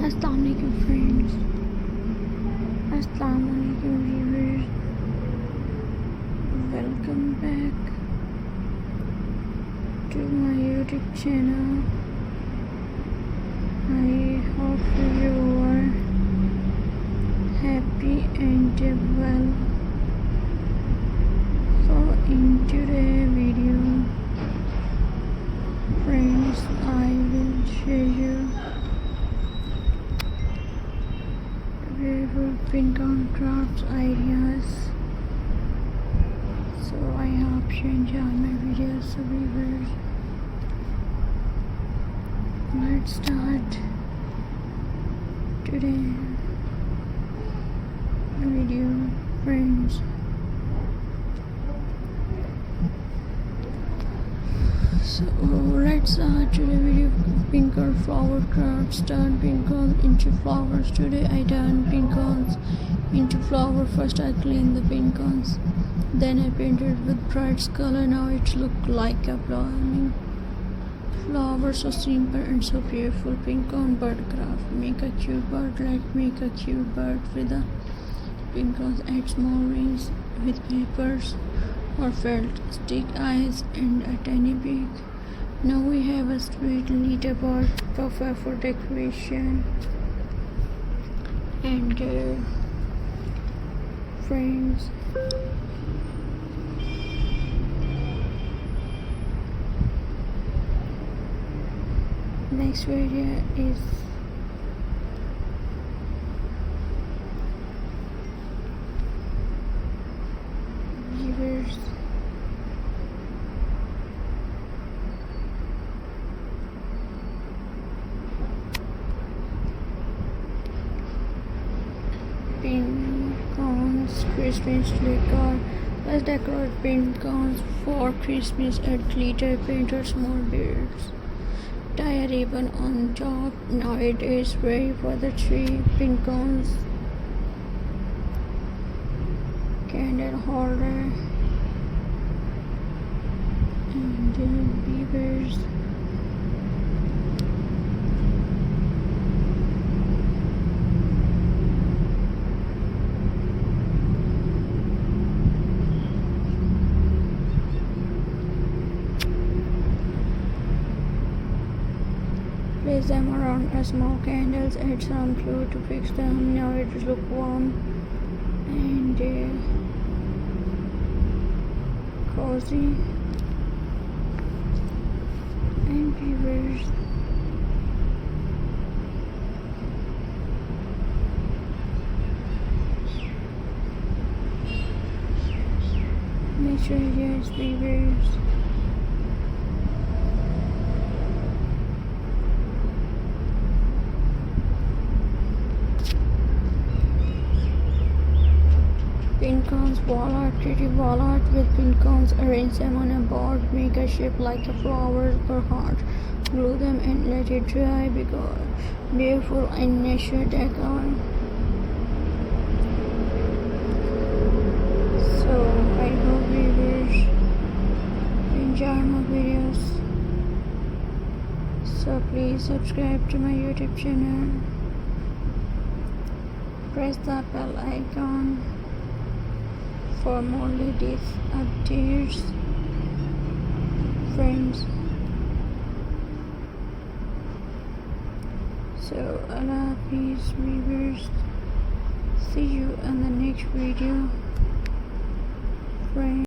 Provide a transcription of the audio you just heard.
अस्सलाम वालेकुम फ्रेंड्स, अस्सलाम वालेकुम viewers, welcome back to my YouTube channel. I hope you are happy and well. So in today's video, friends, I will show you beautiful Pinecone crafts ideas. So I hope you enjoy my videos, so viewers. Let's start today video, friends. So let's start today video. Pinecone flower crafts. Turn pincones into flowers. Today I turn pincones into flower. First I clean the pincones, then I painted with bright color. Now it looks like a blooming flower, so simple and so beautiful. Pinecone bird craft. Make a cute bird. Let's make a cute bird with the pincones. Add small rings with papers or felt. Stick eyes and a tiny beak. Now we have a sweet little bird, perfect for decoration. And friends, next video is viewers. Pinecones Christmas decor. Let's decorate pinecones for Christmas. Add glitter, paint or small beards. Tie a ribbon on top. Now it is ready for the tree. Pinecones, candle holder, and beavers. Place them around a small candles. Add some glue to fix them. Now it look warm and cozy and viewers. Make sure you guys viewers. Pincones wall art. Pretty wall art with pincones. Arrange them on a board. Make a shape like a flower or heart. Glue them and let it dry. Because beautiful and nature decor. So I hope viewers enjoy my videos. So please subscribe to my YouTube channel. Press the bell icon for more latest updates, friends. So Allah Hafiz viewers. See you in the next video, friends.